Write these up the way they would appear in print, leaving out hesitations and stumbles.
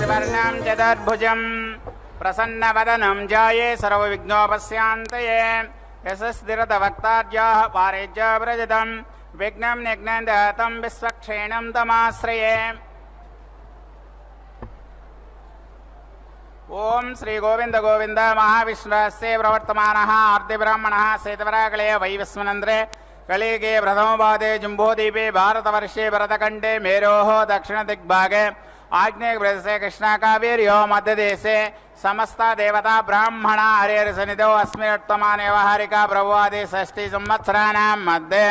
शशिवर्णं चतुर्भुजं प्रसन्नवदनं ध्याये सर्वविघ्नोपशान्तये यशस्थिरतवक्तार्याः पारिजाव्रजतं विघ्नं निघ्नं दहतं विश्वक्षेणं तमाश्रये। ओम श्री गोविंद गोविंद महाविष्णुस्य प्रवर्तमानः आर्तिब्राह्मणः सेतवराकले वैवस्वनन्द्रे कलिगे प्रथमपादे जम्बूद्वीपे भारतवर्षे भरतखण्डे मेरोः दक्षिणदिग्भागे आग्नेयप्रदेशे कृष्णाकावेर्यो मध्यदेशे समस्त देवता ब्राह्मणा हरिहरसन्निधौ अस्मिन्नुत्तमा व्यवहारिका प्रभुवादि षष्ठी संवत्सराणां मध्ये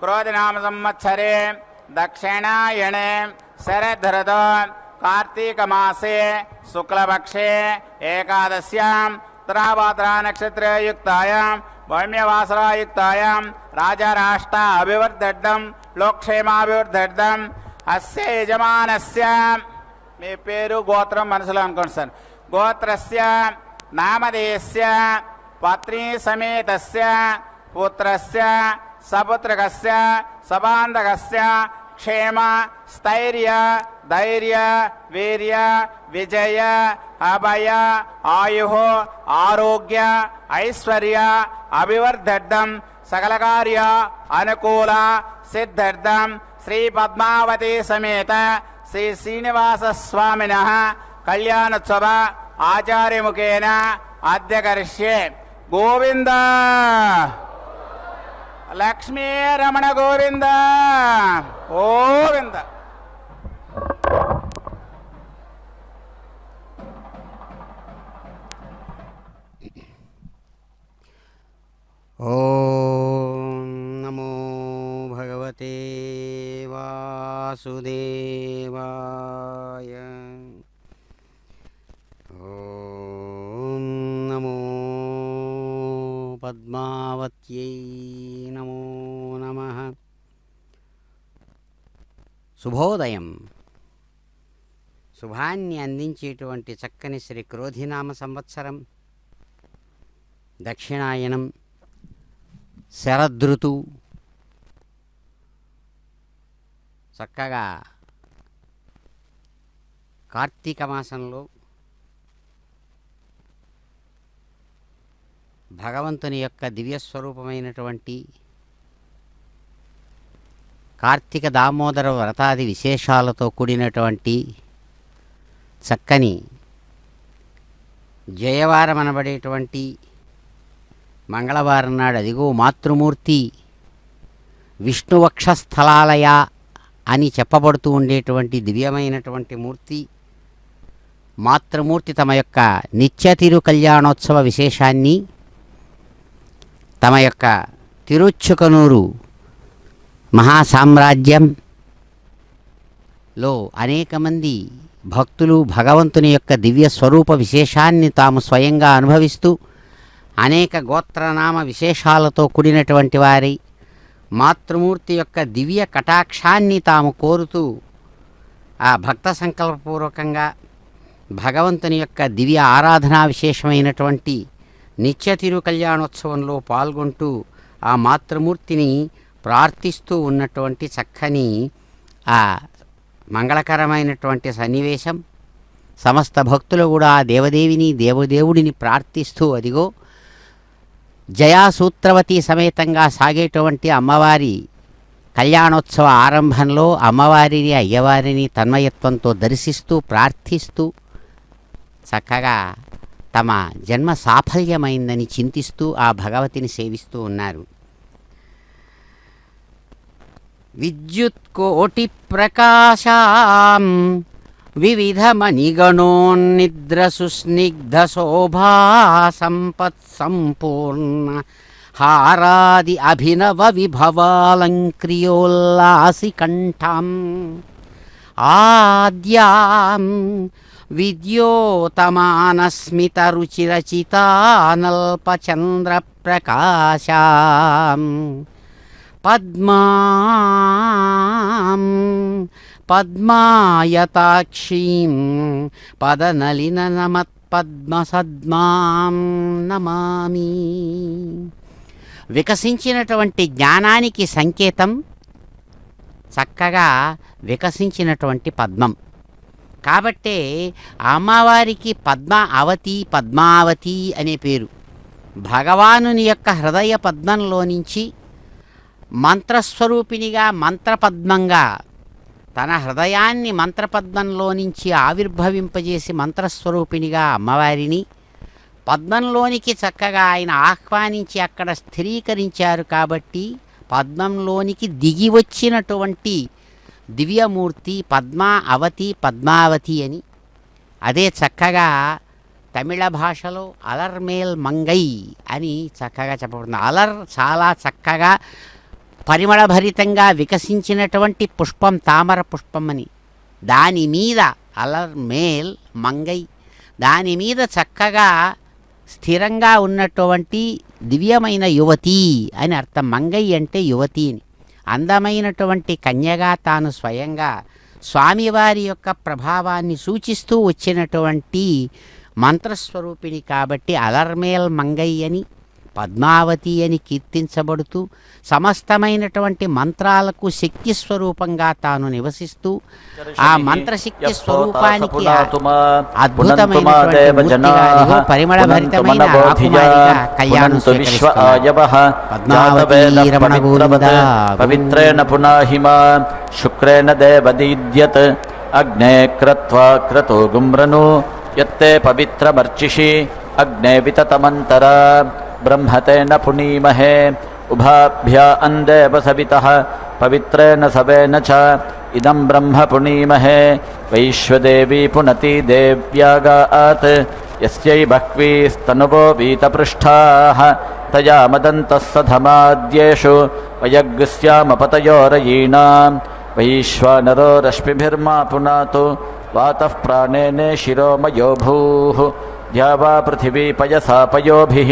क्रोधिनाम संवत्सरे दक्षिणायणे शरद्धृतो कार्तिक मासे शुक्लपक्षे एकादश्यां उत्तराभाद्रा नक्षत्रयुक्तायां वैम्यवासरायुक्तायां राजाराष्ट्र अभिवर्धड्डं लोकक्षेमाभिवर्धड्डं अस्य यजमानस्य मे पेरु गोत्रं मनसुलो अनुकोंडि सर गोत्रस्य नामधेयस्य पत्नी समेतस्य पुत्रस्य सपुत्रकस्य सबान्धकस्य क्षेम स्थैर्य धैर्य वीर्य विजय अभय आयुः आरोग्य ऐश्वर्य अभिवर्धड्डं सकलकार्य अनुकूल सिद्धर्थं श्री पद्मावती समेत श्री श्रीनिवास स्वामिनः कल्याणोत्सव आचार्यमुखेन अद्य करिष्ये। गोविंद लक्ष्मी रमण गोविंद गोविंद। ओम नमो भगवते वासुदेवाय। ओम नमो पद्मावत्यै नमो नमः। శుభోదయం. శుభాన్ని అందించేటువంటి చక్కని శ్రీ క్రోధినామ సంవత్సరం దక్షిణాయనం శరదృతు చక్కగా కార్తీక మాసంలో భగవంతుని యొక్క దివ్యస్వరూపమైనటువంటి కార్తీక దామోదర వ్రతాది విశేషాలతో కూడినటువంటి చక్కని జయవారం అనబడేటువంటి మంగళవారం నాడు అదిగో మాతృమూర్తి విష్ణువక్షస్థలాలయ అని చెప్పబడుతూ ఉండేటువంటి దివ్యమైనటువంటి మూర్తి మాతృమూర్తి తమ యొక్క నిత్య తిరు కళ్యాణోత్సవ విశేషాన్ని తమ యొక్క తిరుచుకనూరు మహాసామ్రాజ్యంలో అనేక మంది భక్తులు భగవంతుని యొక్క దివ్య స్వరూప విశేషాన్ని తాము స్వయంగా అనుభవిస్తూ అనేక గోత్రనామ విశేషాలతో కూడినటువంటి వారి మాతృమూర్తి యొక్క దివ్య కటాక్షాన్ని తాము కోరుతూ ఆ భక్త సంకల్పపూర్వకంగా భగవంతుని యొక్క దివ్య ఆరాధనా విశేషమైనటువంటి నిత్య తిరు కళ్యాణోత్సవంలో పాల్గొంటూ ఆ మాతృమూర్తిని ప్రార్థిస్తూ ఉన్నటువంటి చక్కని ఆ మంగళకరమైనటువంటి సన్నివేశం. సమస్త భక్తులు కూడా ఆ దేవదేవిని దేవదేవుడిని ప్రార్థిస్తూ అదిగో జయాసూత్రవతి సమేతంగా సాగేటువంటి అమ్మవారి కళ్యాణోత్సవ ఆరంభంలో అమ్మవారిని అయ్యవారిని తన్మయత్వంతో దర్శిస్తూ ప్రార్థిస్తూ చక్కగా తమ జన్మ సాఫల్యమైందని చింతిస్తూ ఆ భగవతిని సేవిస్తూ ఉన్నారు. విద్యుత్కోటి ప్రకాశాం వివిధమణిగణోన్నిద్రసుస్నిగ్ధశోభా సంపత్సంపూర్ణ హారాది అభినవ విభవాలంక్రియోల్లాసికంఠం ఆద్యాం విద్యోతమానస్మితరుచిరచితానల్పచంద్రప్రకాశాం పద్మాం పద్మాయతాక్షీం పదనలిననమత్పద్మసద్మాం నమామి. వికసించినటువంటి జ్ఞానానికి సంకేతం చక్కగా వికసించినటువంటి పద్మం. కాబట్టే అమ్మవారికి అవతి పద్మావతి అనే పేరు. భగవానుని యొక్క హృదయ పద్మంలో నుంచి మంత్రస్వరూపిణిగా మంత్రపద్మంగా తన హృదయాన్ని మంత్రపద్మంలో నుంచి ఆవిర్భవింపజేసి మంత్రస్వరూపిణిగా అమ్మవారిని పద్మంలోనికి చక్కగా ఆయన ఆహ్వానించి అక్కడ స్థిరీకరించారు. కాబట్టి పద్మంలోనికి దిగి వచ్చినటువంటి దివ్యమూర్తి అవతి పద్మావతి అని. అదే చక్కగా తమిళ భాషలో అలర్మేల్ మంగై అని చక్కగా చెప్పబడుతుంది. అలర్ చాలా చక్కగా పరిమళభరితంగా వికసించినటువంటి పుష్పం తామర పుష్పం అని. దాని మీద అలర్మేల్ మంగై, దాని మీద చక్కగా స్థిరంగా ఉన్నటువంటి దివ్యమైన యువతి అని అర్థం. మంగై అంటే యువతి అని. అందమైనటువంటి కన్యగా తాను స్వయంగా స్వామివారి యొక్క ప్రభావాన్ని సూచిస్తూ వచ్చినటువంటి మంత్రస్వరూపిణి కాబట్టి అలర్మేల్ మంగై అని పద్మావతి అని కీర్తించబడుతూ సమస్తమైనటువంటి మంత్రాలకు శక్తి స్వరూపంగా తాను నివసిస్తూ ఆ మంత్రశక్తి స్వరూపానికి అద్భుతమైనటువంటి మూర్తిగా పరిమళభరితమైన రాకుమారిగా కళ్యాణం పద్మావతి రమణ గోవింద పవిత్రేణ పునాహిమా శుక్రేణ దేవదీద్యత్ అగ్నే క్రత్వా క్రతో గుమ్రను యత్తే పవిత్రమర్చిషి అగ్నే వితతమంతర బ్రహ్మతేన పునీమహే ఉభాభ్యా అందేవ సవితః పవిత్రేణ సవేన చ ఇదం బ్రహ్మ పునీమహే వైశ్వదేవీ పునతి దేవ్యాగాత్ యస్యై బహ్వీస్తనువో వీతపృష్ఠాః తయా మదంతః సధమాద్యేషు వయగ్స్యామపతయోరయీణాం వైశ్వానరో రశ్మిభిర్మా పునాతు వాతః ప్రాణేనే శిరోమయో భూః ద్యావా పృథివీ పయసా పయోభిః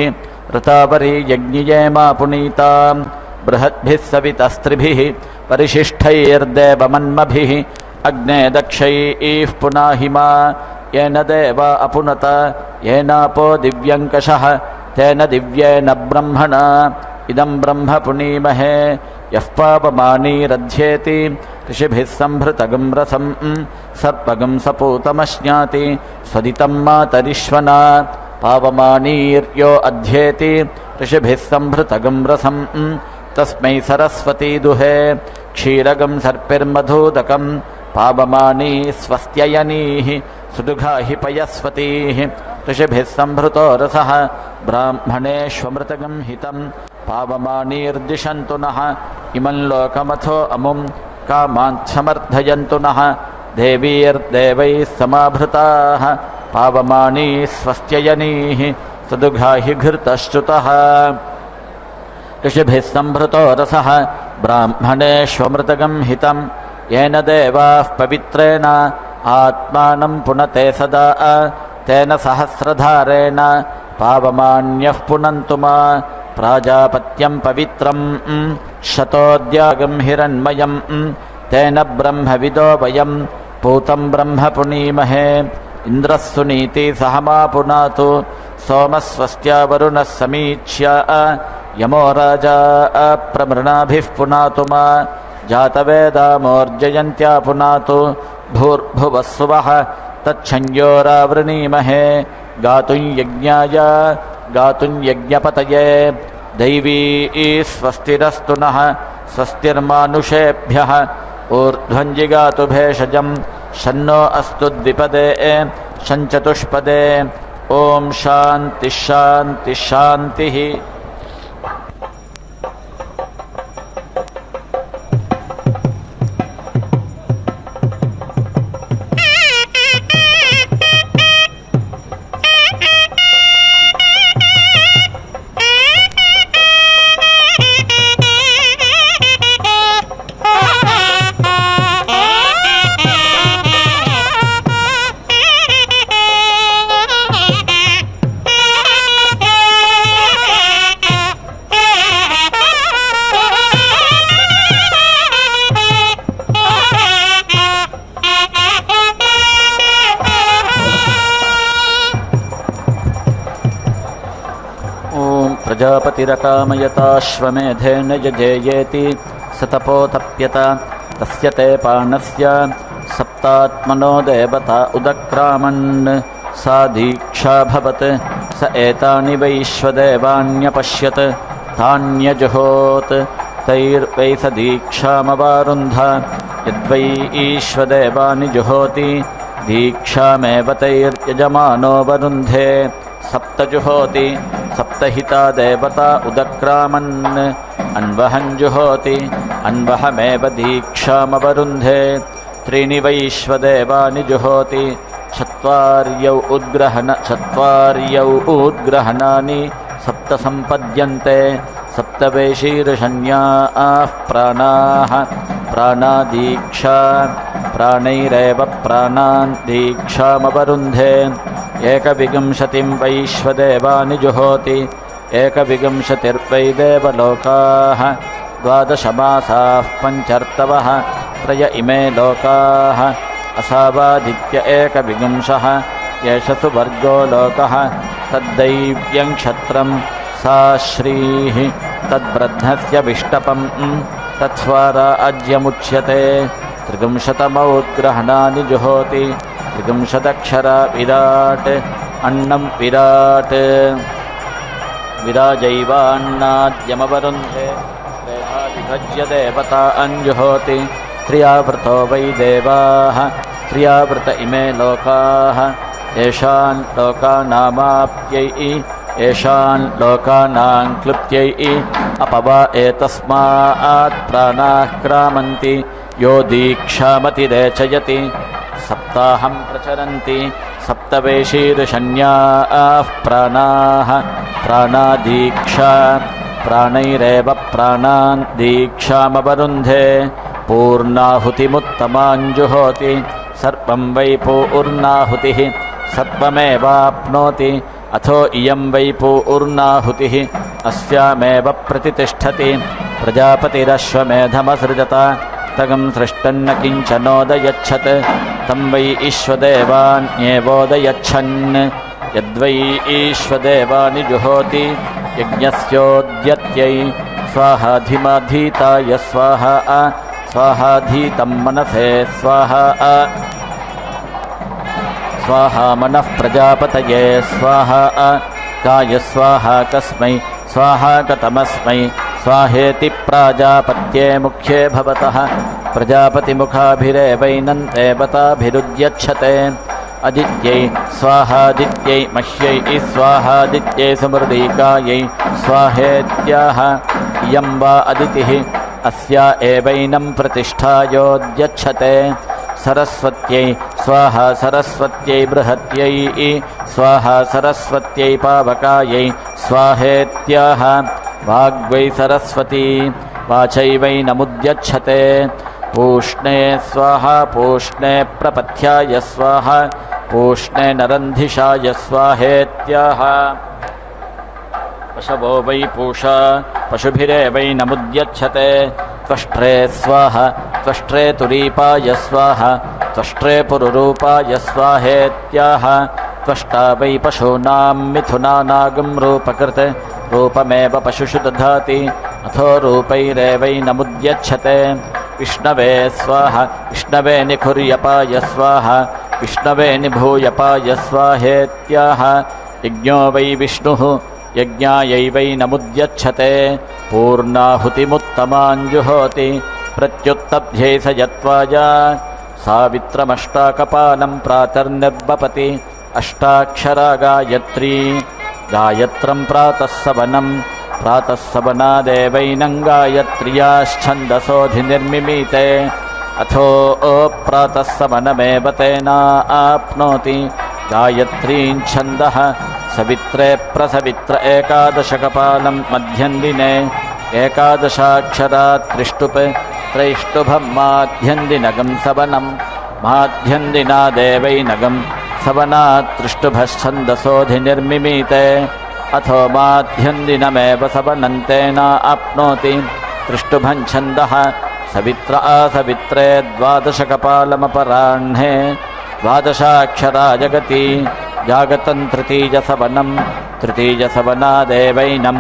ఋతావరీ యజ్ఞియేమా పునీతాం బృహద్భిः సవితస్త్రిభిः పరిశిష్టైర్దేవమన్మభిः అగ్నే దక్షైః పునాహిమా येन देवा अपुनत येनापो दिव्यङ्कषः तेन दिव्येन ब्रह्मणा इदं ब्रह्म पुनीमहे यः पापमानीरध्येति ऋषिभिः संभृतगं रसं सर्पगं सपूतमश्नाति स्वदितं मातरिश्वना पावमानीर्यो अध्येति ऋषिभिः संभृतगं रसं तस्मै सरस्वती दुहे क्षीरगं सर्पिर्मधूदकं पावमानी स्वस्त्ययनीः सुदुघा हि पयस्वतीः ऋषिभिः संभृतो रसः ब्राह्मणेष्वमृतगं हितं पावमानीर्दिशन्तु नः इमं लोकमथो अमुं कामान्समर्थयन्तु नः देवीर्देवैः समाभृताः पावमानी स्वस्त्ययनीः सुदुघा हि घृतश्च्युतः ऋषिभिः संभृतो रसः ब्राह्मणेष्वमृतगं हितं येन देवाः पवित्रेण आत्मानं पुनते सदा तेन सहस्रधारेण पावमान्यः पुनन्तु मा प्राजापत्यं पवित्रं शतोद्यागं हिरण्मयं तेन ब्रह्मविदो वयं पूतं ब्रह्म पुनीमहे इन्द्रः सुनीति सहमा पुनातु सोमः स्वस्त्या वरुणः समीक्ष्य यमो राजा प्रमृणाभिः पुनातु मा जातवेदामोर्जयन्त्या पुनातु भूर्भुवः सुवः तच्छञ्जोरावृणीमहे गातुं यज्ञाय गातुं यज्ञपतये दैवी स्वस्तिरस्तु नः स्वस्तिर्मानुषेभ्यः ऊर्ध्वञ्जिगातु भेषजं शन्नो अस्तु द्विपदे शञ्चतुष्पदे ॐ शान्तिः शान्तिः शान्तिः। प्रजापतिरकामयताश्वमेधेन यजेयेति स तपोतप्यत तस्य ते पाणस्य स सप्तात्मनो देवता उदक्रामन् सा दीक्षाभवत् स एतानि वैश्वदेवान्यपश्यत् तान्यजुहोत् तैर्वै स दीक्षामवारुन्ध यद्वै ईश्वदेवानि जुहोति दीक्षामेव तैर्यजमानो वरुन्धे सप्तजुहोति सप्तहिता देवता उदक्रामन् अन्वहं जुहोति अन्वहमेव दीक्षामवरुन्धे त्रीणि वैश्वदेवानि जुहोति चत्वार्यौ उद्ग्रहणानि सप्त सम्पद्यन्ते सप्तवेशीर्षण्याः प्राणाः प्राणादीक्षा प्राणैरेव प्राणान् दीक्षामवरुन्धे एकविंशतिं वैश्वदेवानि जुहोति एकविंशतिर्वै देवलोकाः द्वादशमासाः पञ्चर्तवः त्रय इमे लोकाः असावादित्य एकविंशः एष सुवर्गो लोकः तद्दैव्यं क्षत्रं सा श्रीः तद्ब्रह्मस्य विष्टपं तत्स्वराज्यमुच्यते त्रिविंशतमौद्ग्रहणानि जुहोति त्रिविंशदक्षरा विराट् अन्नं विराट् विराजैवान्नाद्यमवरुन्धे विभज्य देवता अन्जुहोति त्रियावृतो वै देवाः त्रियावृत इमे लोकाः येषान् लोकानामाप्यै येषान् लोकानां क्लृप्त्यै अपवा एतस्मात् प्राणाः क्रामन्ति यो दीक्षामतिरेचयति सप्ताहं प्रचरन्ति सप्तवेशीर्षण्याः प्राणाः प्राणादीक्षा प्राणैरेव प्राणान् दीक्षामवरुन्धे पूर्णाहुतिमुत्तमाञ्जुहोति सर्वं वै पूर्णाहुतिः सर्वमेवाप्नोति अथो इयं वै पूर्णाहुतिः अस्यामेव प्रतितिष्ठति प्रजापतिरश्वमेधमसृजत तगं सृष्टन्न किञ्चनोदयच्छत् तं वै ईश्वदेवान्येवोदयच्छन् यद्वै ईश्वदेवानि जुहोति यज्ञस्योद्यत्यै स्वाहाधिमाधीताय स्वाहा स्वाहाधीतं मनसे स्वाहा स्वाहा मनः प्रजापतये स्वाहा काय स्वाहा कस्मै स्वाहा कतमस्मै स्वाहेति प्राजापत्ये मुख्ये भवतः प्रजापतिमुखाभिरेवैनं देवताभिरुद्यच्छते अदित्यै स्वाहादित्यै मह्यै स्वाहादित्यै समृदीकायै स्वाहेत्याह इयं वा अदितिः अस्या एवैनं प्रतिष्ठायोद्यच्छते सरस्वत्यै स्वाहा सरस्वत्यै बृहत्यै स्वाहा सरस्वत्यै पावकायै स्वाहेत्याह वाग्वै सरस्वती वाचैवैनमुद्यच्छते पूष्णे स्वाहा पूष्णे प्रपथ्याय स्वाहा पूष्णे नरन्धिषाय स्वाहेत्याह पशवो वै पूषा पशुभिरेवैनमुद्यच्छते त्वष्ट्रे स्वाहा त्वष्ट्रे तुरीपाय स्वाहा त्वष्ट्रे पुरुरूपाय स्वाहेत्याह त्वष्टा वै पशूनां मिथुनानागं रूपकृत् रूपमेव पशुषु दधाति अथो रूपैरेवैनमुद्यच्छते विष्णवे स्वाहा विष्णवे निखुर्यपाय स्वाहा विष्णवे निभूयपाय स्वाहेत्याह यज्ञो वै विष्णुः यज्ञायैवैनमुद्यच्छते पूर्णाहुतिमुत्तमाञ्जुहोति प्रत्युत्तभ्यै स यत्त्वाय सावित्रमष्टाकपालं प्रातर्निर्वपति अष्टाक्षरा गायत्री गायत्रं प्रातः सवनादेवैनं गायत्र्याश्छन्दसोऽधिनिर्मिमीते अथो प्रातः सवनमेव तेना आप्नोति गायत्रीं छन्दः सवित्रे प्रसवित्र एकादशकपालं मध्यन्दिने एकादशाक्षरा त्रिष्टुप् त्रैष्टुभं माध्यन्दिनगं सवनं माध्यन्दिना देवैनगं सवनात् त्रिष्टुभश्छन्दसोऽधिनिर्मिमीते अथो माध्यन्दिनमेव सवनन्तेना आप्नोति त्रिष्टुभं छन्दः सवित्र आसवित्रे द्वादशकपालमपराह्णे द्वादशाक्षरा जगति जागतं तृतीयसवनादेवैनं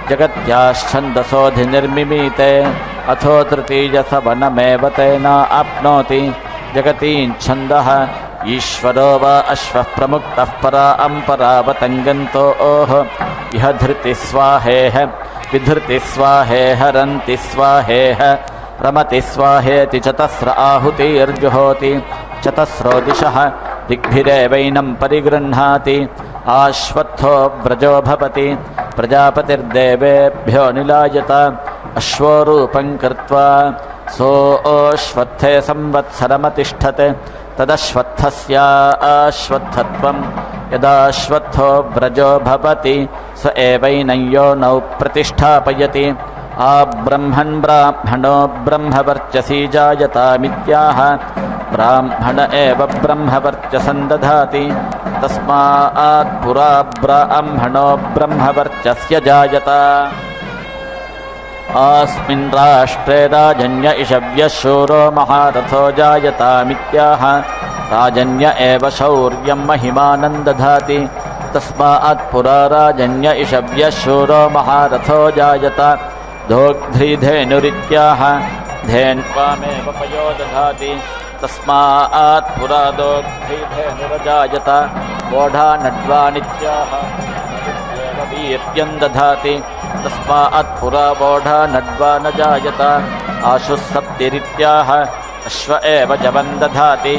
जगत्याश्छन्दसोऽधिनिर्मिमीते अथो तृतीयसवनमेव तेना आप्नोति जगतीच्छन्दः ईश्वरो वा अश्वः प्रमुक्तः परा अम्परावतङ्गन्तो ओः इह धृतिः स्वाहेह विधृतिः स्वाहेह रन्ति स्वाहेह रमति स्वाहेति चतस्र आहुतिर्जुहोति चतस्रो दिशः दिग्भिरेवैनं परिगृह्णाति आश्वत्थो व्रजो भवति प्रजापतिर्देवेभ्यो निलायत अश्वरूपं कृत्वा सोऽश्वत्थे संवत्सरमतिष्ठते तदश्वत्थस्याश्वत्थत्वं यदाश्वत्थो व्रजो भवति स एवैनं योनौ प्रतिष्ठापयति आब्रह्मन् ब्राह्मणो ब्रह्मवर्चसी जायतामित्याह ब्राह्मण एव ब्रह्मवर्चसं दधाति तस्मात् पुरा ब्राह्मणो ब्रह्मवर्चस्य जायत अस्मिन् राष्ट्रे राजन्य इषव्यः शूरो महारथो जायतामित्याह राजन्य एव शौर्यं महिमानं दधाति तस्मात् पुरा राजन्य इषव्यः शूरो महारथो जायत दोग्ध्रीधेनुरित्याह धेन्वामेव पयो दधाति तस्मात् पुरा दोग्ध्रीधेनुरजायत वोढा नड्वानित्याह वीर्यं दधाति तस्मात् पुरा वोढा नड्वा न जायत आशुः सप्तिरित्याह अश्व एव जवं दधाति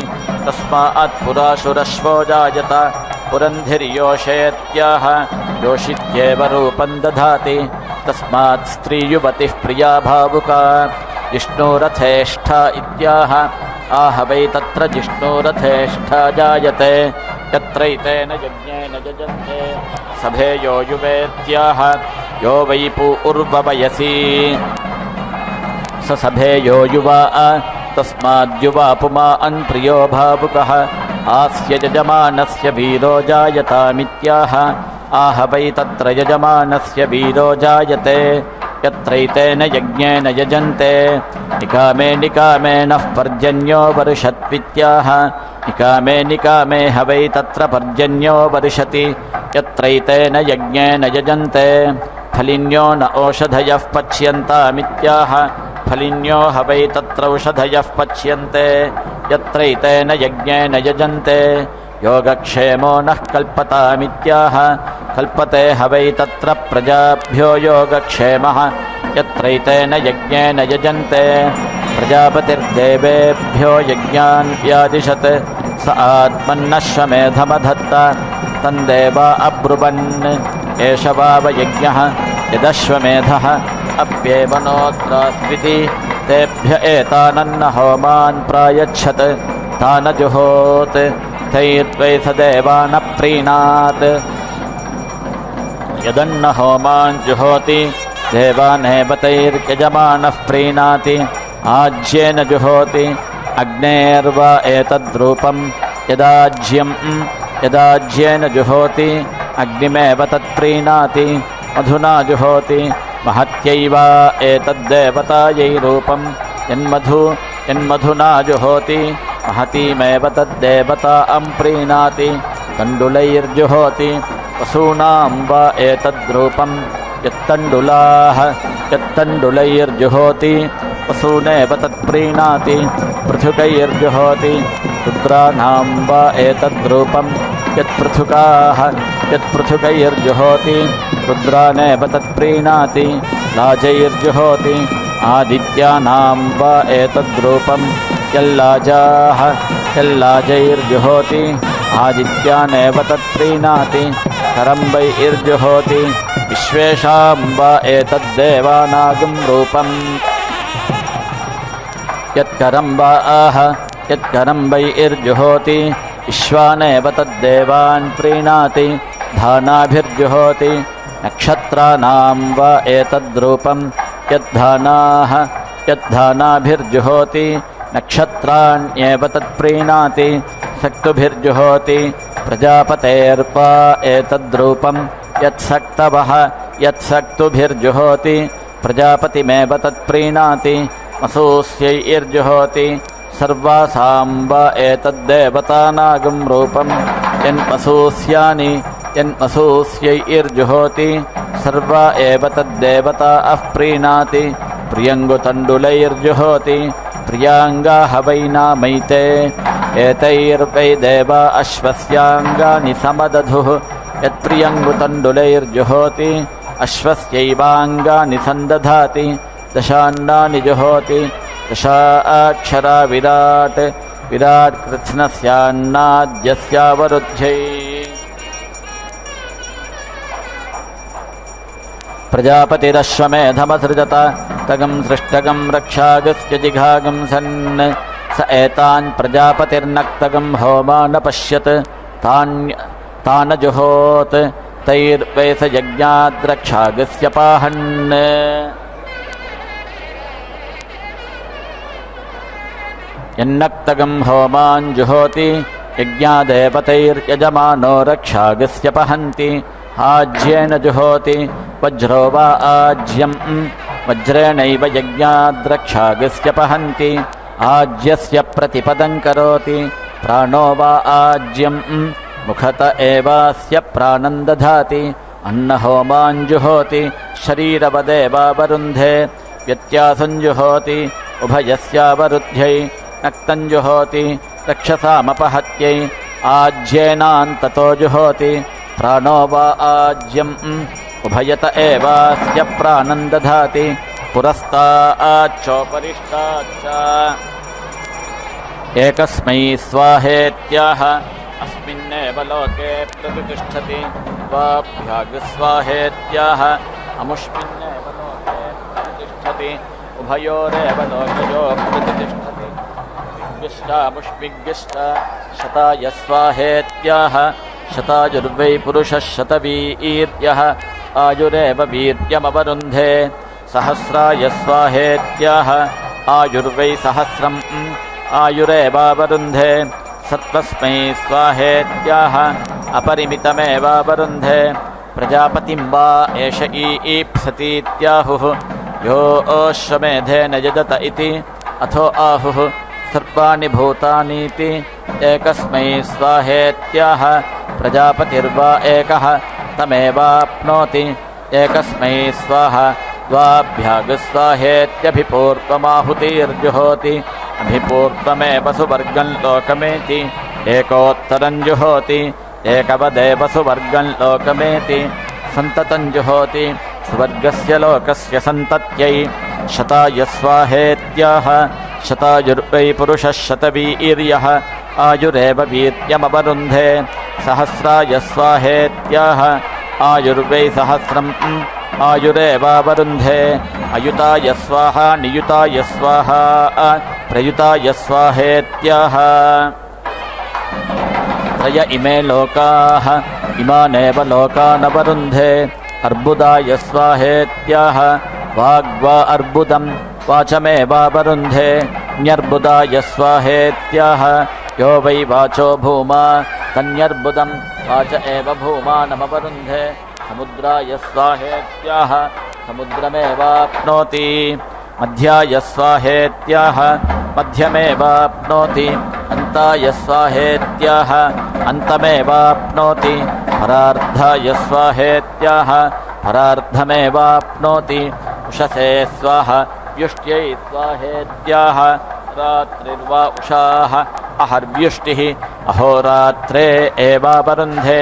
तस्मात् पुराशुरश्वो जायत पुरन्धिर्योषेत्याह योषित्येव रूपं दधाति तस्मात् स्त्रीयुवतिः प्रिया भावुका जिष्णुरथेष्ठा इत्याह आह वै तत्र जिष्णुरथेष्ठा जायते यत्रैतेन यज्ञेन यजन्ते सभेयो युवेत्याह यो वै पूर्ववयसि स सभेयो युवा तस्माद्युवा पुमान् प्रियो भावुकः आस्य यजमानस्य वीरो जायतामित्याह आह वै तत्र यजमानस्य वीरो जायते यत्रैतेन यज्ञेन यजन्ते निकामे निकामे नः पर्जन्यो वर्षत्वित्याह निकामे निकामे ह वै तत्र पर्जन्यो वर्षति यत्रैतेन यज्ञेन यजन्ते फलिन्यो न ओषधयः पच्यन्तामित्याह फलिन्यो ह वै तत्र औषधयः पच्यन्ते यत्रैतेन यज्ञेन यजन्ते योगक्षेमो नः कल्पतामित्याह कल्पते ह वै तत्र प्रजाभ्यो योगक्षेमः यत्रैतेन यज्ञेन यजन्ते प्रजापतिर्देवेभ्यो यज्ञान् व्यादिशत् स आत्मन्नश्वमेधमधत्त तन्देवा अब्रुवन् एष वावयज्ञः यदश्वमेधः अप्येवनोऽत्रास्विति तेभ्य एतानन्न होमान् प्रायच्छत् तानजुहोत् तैर्वै स देवान् प्रीणात् यदन्न होमान् जुहोति देवानेव तैर्यजमानः प्रीणाति आज्येन जुहोति अग्नेर्वा एतद्रूपं यदाज्येन जुहोति अग्निमेव तत्प्रीणाति मधुना जुहोति महत्यैवा एतद्देवतायै रूपं यन्मधुना जुहोति महतीमेव तद्देवतां प्रीणाति तण्डुलैर्जुहोति पशूनां वा एतद्रूपं यत्तण्डुलैर्जुहोति पशूनेव तत्प्रीणाति पृथुकैर्जुहोति रुद्राणां वा एतद्रूपं यत्पृथुकैर्जुहोति रुद्रानेव तत्प्रीणाति लाजैर्जुहोति आदित्यानां वा एतद्रूपं यल्लाजैर्जुहोति आदित्यानेव तत्प्रीणाति करम्बैर्जुहोति विश्वेषां वा एतद्देवानागं रूपम् यत्करम्बैर्जुहोति विश्वानेव तद्देवान् प्रीणाति धानाभिर्जुहोति नक्षत्राणां वा एतद्रूपं यद्धानाभिर्जुहोति नक्षत्राण्येव तत्प्रीणाति सक्तुभिर्जुहोति प्रजापतेर्वा एतद्रूपं यत्सक्तुभिर्जुहोति प्रजापतिमेव तत्प्रीणाति मसूस्यैर्जुहोति सर्वासां वा एतद्देवतानागं रूपं यन्मसूस्यैर्जुहोति सर्वा एव तद्देवता प्रीणाति प्रियङ्गुतण्डुलैर्जुहोति प्रियांगाः वै नामैते एतैर्वै देवा अश्वस्याङ्गानि समदधुः यत्प्रियङ्गुतण्डुलैर्जुहोति अश्वस्यैवाङ्गानि सन्दधाति दशान्नानि जुहोति दशाक्षरा विराट् विराट् कृत्स्नस्यान्नाद्यस्यावरुध्यै प्रजापतिरश्वमेधमसृजत तगं सृष्टगं रक्षागस्य जिघागं सन् स एतान् प्रजापतिर्नक्तगं होमानपश्यत् तानजुहोत् तैर्वै स यज्ञाद्रक्षागस्य पाहन् यन्नक्तगं होमान् जुहोति यज्ञादेवतैर्यजमानो रक्षागस्य पहन्ति आज्येन जुहोति वज्रो वा आज्यं वज्रेणैव यज्ञाद्रक्षागस्य पहन्ति आज्यस्य प्रतिपदं करोति प्राणो वा आज्यं मुखत एवास्य प्राणं दधाति अन्नहोमान् जुहोति शरीरवदेवावरुन्धे व्यत्यासं जुहोति उभयस्यावरुध्यै नक्तं जुहोति रक्षसामपहत्यै आज्येनान्ततो जुहोति प्राणो वा आज्यम् उभयत एवास्य प्राणं दधाति पुरस्ताच्चोपरिष्टाच्च एकस्मै स्वाहेत्याह अस्मिन्नेव लोके प्रतिष्ठति वाभ्यागस्वाहेत्याह अमुष्मिन्नेव लोके प्रतिष्ठति उभयोरेव लोकयो प्रतिष्ठति विष्टामुष्मिग्गिष्ट शताय स्वाहेत्याह शतायुर्वै पुरुषः शतवीर्यः आयुरेव वीर्यमवरुन्धे सहस्राय स्वाहेत्याह आयुर्वै सहस्रम् आयुरेवावरुन्धे सत्त्वस्मै स्वाहेत्याह अपरिमितमेवावरुन्धे प्रजापतिं वा एष ईप्सतीत्याहुः यो अश्वमेधेन यजत इति अथो आहुः सर्वाणि भूतानीति एकस्मै स्वाहेत्याह प्रजापतिर्वा एकः तमेवाप्नोति एकस्मै स्वाहा द्वाभ्यागस्वाहेत्यभिपूर्वमाहुतिर्जुहोति अभिपूर्वमेव सुवर्गं लोकमेति एकोत्तरं जुहोति एकवदेव सुवर्गं लोकमेति सन्ततं जुहोति स्वर्गस्य लोकस्य सन्तत्यै शताय स्वाहेत्याह शतायुर्वै पुरुषः शतवीर्यः आयुरेव वीर्यमवरुन्धे सहस्राय स्वाहेत्याह आयुर्वै सहस्रम् आयुरेवावरुन्धे अयुताय स्वाहा नियुताय स्वाहा प्रयुताय स्वाहेत्याह त्रय इमे लोकाः इमानेव लोकानवरुन्धे अर्बुदाय स्वाहेत्याह वाग्वा अर्बुदं वाचमेवावरुन्धे न्यर्बुदाय स्वाहेत्याह यो वै वाचो भूमा तन्यर्बुदं वाच एव भूमानमवरुन्धे समुद्राय स्वाहेत्याह समुद्रमेवाप्नोति मध्याय स्वाहेत्याह मध्यमेवाप्नोति अन्ताय स्वाहेत्याह अन्तमेवाप्नोति परार्धाय स्वाहेत्याह परार्धमेवाप्नोति उषसे स्वाहा व्युष्ट्यै स्वाहेत्याह रात्रिर्वा उषाः अहर्व्युष्टिः अहोरात्रे एवावरुन्धे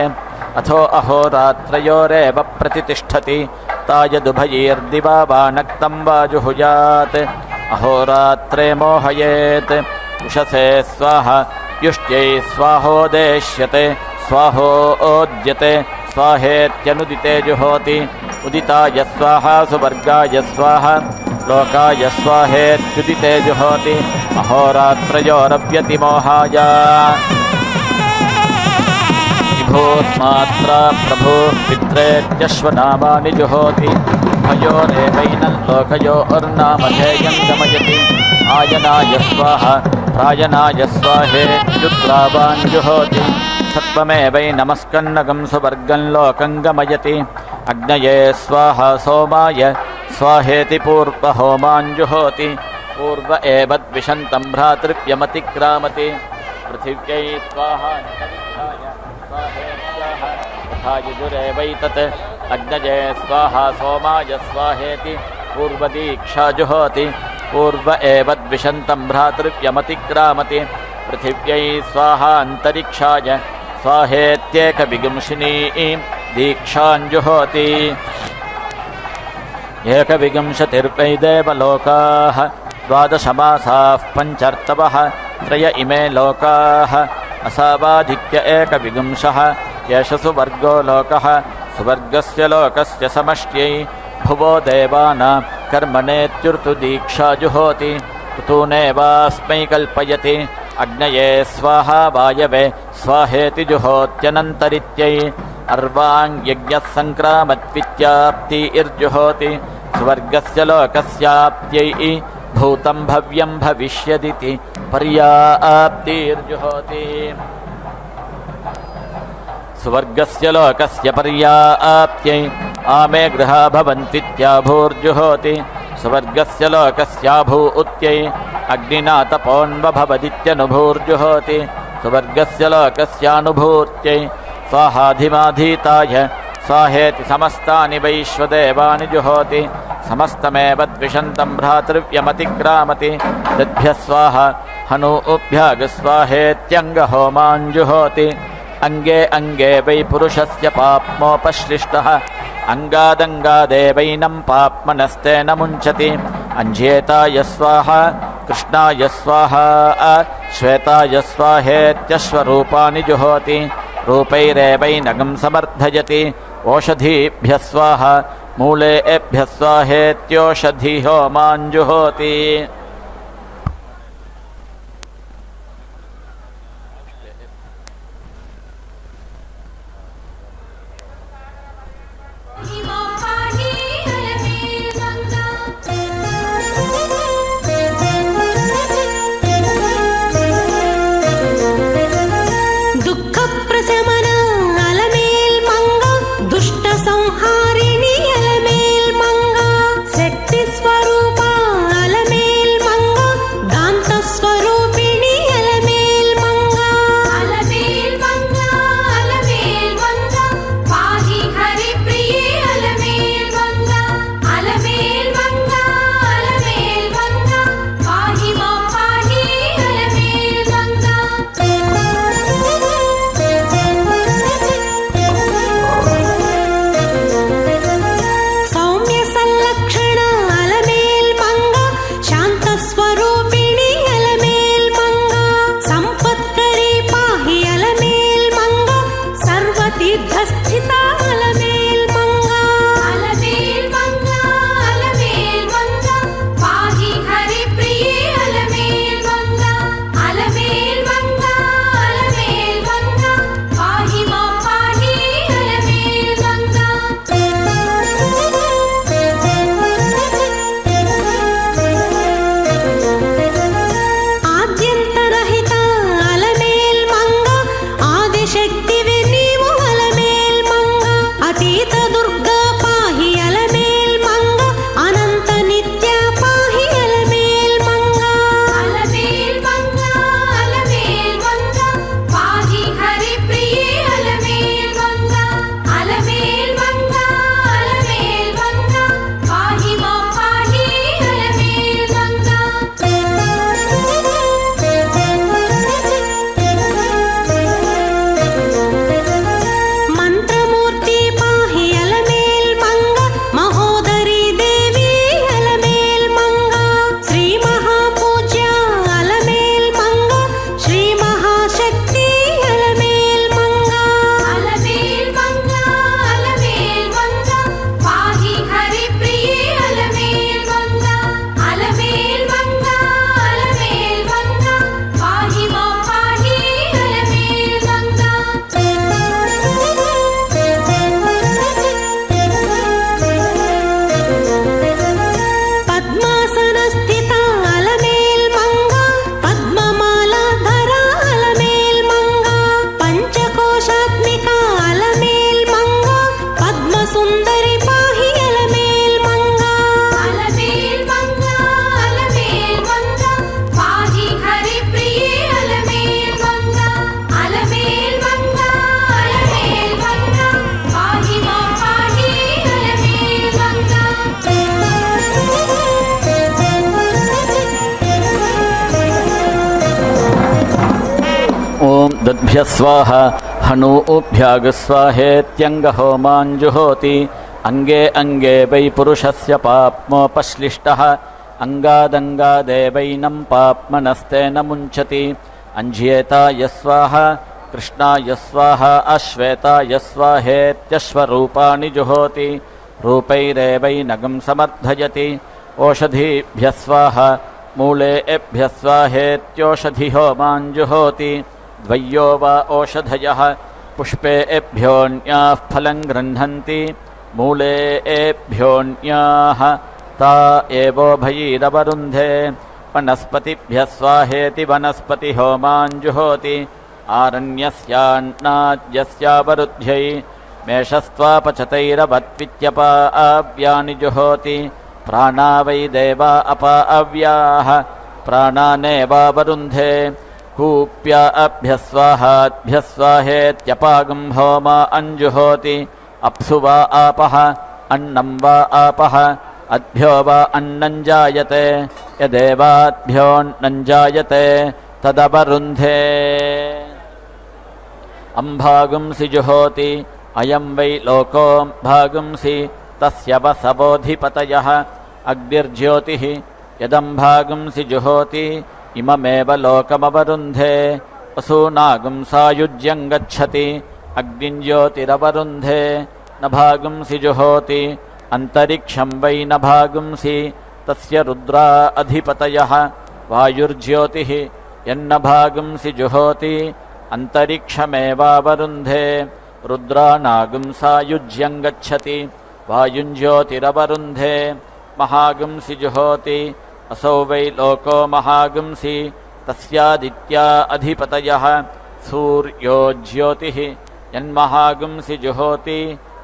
अथो अहोरात्रयोरेव प्रतितिष्ठति तायदुभयैर्दिवा वा नक्तं वा जुहुयात् अहोरात्रे मोहयेत् उषसे स्वाहा व्युष्ट्यै स्वाहोदेश्यते स्वाहोद्यते स्वाहेत्यनुदिते जुहोति उदिताय स्वाहा सुवर्गाय स्वाहा लोकाय स्वाहेत्युदिते जुहोति अहोरात्रयोरव्यतिमोहाय विभूत्मात्रा प्रभुः पित्रेत्यश्वनामानि जुहोति भयोरेवैनं लोकयोर्नामधेयं गमयति आयनाय स्वाहा प्रायनाय स्वाहेत्युद्रावान् जुहोति सत्त्वमेवैनमस्कन्नगं सुवर्गं लोकं गमयति अग्नये स्वाहा सोमाय स्वाहेति पूर्वहोमान् जुहोति पूर्व एव द्विषन्तं भ्रातृव्यमतिक्रामति पृथिव्यै स्वाहा स्वाहेत्याह तथा यजुरेवैतत् अग्नये स्वाहा सोमाय स्वाहेति पूर्वदीक्षा जुहोति पूर्व एव द्विषन्तं भ्रातृव्यमतिक्रामति पृथिव्यै स्वाहा अन्तरिक्षाय स्वाहेत्येकविगुंसिनी दीक्षाञ्जुहोति एकविंशतिर्वै देवलोकाः द्वादशमासाः पञ्चर्तवः त्रय इमे लोकाः असावाधिक्य एकविंशः एष सुवर्गो लोकः सुवर्गस्य लोकस्य समष्ट्यै भुवो देवानां कर्मणेत्युर्तु दीक्षा जुहोति ऋतूनेवास्मै कल्पयति अग्नये स्वाहा वायवे स्वाहेति जुहोत्यनन्तरित्यै अर्वाङ्यज्ञः सङ्क्रामद्वित्याप्तिर्जुहोति स्वर्गस्य लोकस्याप्त्यै भूतं भव्यं भविष्यदिति पर्याप्तिर्जुहोति स्वर्गस्य लोकस्य पर्याप्त्यै आमे गृहा भवन्त्वित्याभूर्जुहोति स्वर्गस्य लोकस्याभूत्यै अग्निना तपोन्वभवदित्यनुभूर्जुहोति स्वर्गस्य लोकस्यानुभूत्यै स्वाहाधिमाधीताय स्वाहेति समस्तानि वैश्वदेवानि जुहोति समस्तमेव द्विषन्तं भ्रातृव्यमतिक्रामति तद्भ्यः स्वाहा हनूभ्यागस्वाहेत्यङ्गहोमाञ्जुहोति अंगे अंगे वै पुरुषस्य पाप्मोपश्लिष्टः अंगादंगादेवैनं पाप्मनस्तेन मुञ्चति अंज्येताय स्वाहा कृष्णाय स्वाहा श्वेताय स्वाहेत्यश्वरूपानि जुहोति रूपैरेवैनगं समर्थयति ओषधीभ्यः स्वाहा मूलेभ्यः स्वाहेत्योषधिहोमाञ्जुहोति శక్తివే నీవు అలమేల్ మంగ हनूभ्यः स्वाहा हनूभ्यागः स्वाहेत्यङ्गहोमाञ्जुहोति अंगे अंगे वै पुरुषस्य पाप्मोपश्लिष्टः अंगादंगादेवैनं पाप्मनस्तेन मुञ्चति अंज्येताय स्वाहा कृष्णाय स्वाहा अश्वेताय स्वाहेत्यश्वरूपाणि जुहोति रूपैरेवैनगं समर्थयति ओषधीभ्यः स्वाहा मूलेभ्यः स्वाहेत्योषधिहोमाञ्जुहोति द्वय्यो वा ओषधयः पुष्पेभ्योऽन्याः फलं गृह्णन्ति मूलेभ्योऽन्याः ता एवोभयीरवरुन्धे वनस्पतिभ्यः स्वाहेति वनस्पतिहोमाञ्जुहोति आरण्यस्यान्नाद्यस्यावरुध्यै मेषस्त्वापचतैरवत्वित्यपाव्यानि जुहोति प्राणा वै देवा अपाव्याः प्राणानेवावरुन्धे कूप्याभ्यः स्वाहाभ्यः स्वाहेत्यपागं होमा अञ्जुहोति अप्सु वा आपः अन्नं वा आपः अद्भ्यो वा अन्नं जायते यदेवाद्भ्योऽन्नं जायते तदवरुन्धे अम्भागुंसि जुहोति अयं वै लोको भागुंसि तस्य वसवोऽधिपतयः अग्निर्ज्योतिः यदम्भागुंसि जुहोति इममेव लोकमवरुन्धे वसूनागुंसायुज्यं गच्छति अग्निञ्ज्योतिरवरुन्धे न भागुंसि जुहोति अन्तरिक्षं वै न भागुंसि तस्य रुद्रा अधिपतयः वायुर्ज्योतिः यन्न भागुंसि जुहोति अन्तरिक्षमेवावरुन्धे रुद्रानागुंसायुज्यं गच्छति वायुञ्ज्योतिरवरुन्धे महागुंसि जुहोति असौ वै लोको महागुंसि तस्यादित्या अधिपतयः सूर्यो ज्योतिः यन्महागुंसि जुहोति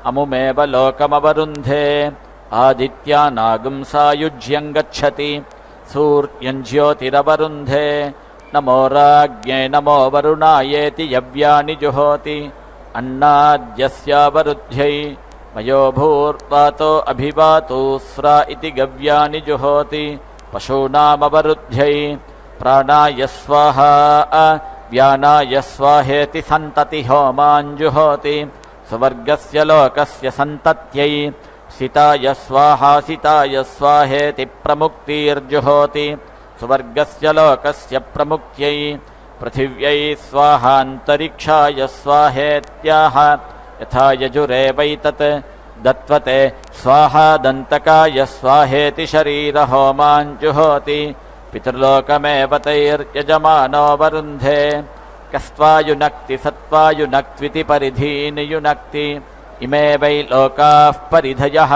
अमुमेव लोकमवरुन्धे आदित्यानागुंसायुज्यं गच्छति सूर्यञ्ज्योतिरवरुन्धे नमो राज्ञे नमो वरुणायेति यव्यानि जुहोति अन्नाद्यस्यावरुध्यै मयो भूर्वातो अभिवातोस्रा इति गव्यानि जुहोति पशूनामवरुध्यै प्राणाय स्वाहा व्यानाय स्वाहेति सन्तति होमाञ्जुहोति स्वर्गस्य लोकस्य सन्तत्यै सिताय स्वाहा सिताय स्वाहेति प्रमुक्तिर्जुहोति स्वर्गस्य लोकस्य प्रमुक्त्यै पृथिव्यै स्वाहान्तरिक्षाय स्वाहेत्याह यथा यजुरेवैतत् दत्वते स्वाहादन्तकाय स्वाहेति शरीरहोमाञ्जुहोति पितृलोकमेव तैर्यजमानो वरुन्धे कस्त्वायुनक्ति सत्त्वायुनक्त्विति परिधीनि युनक्ति इमे वै लोकाः परिधयः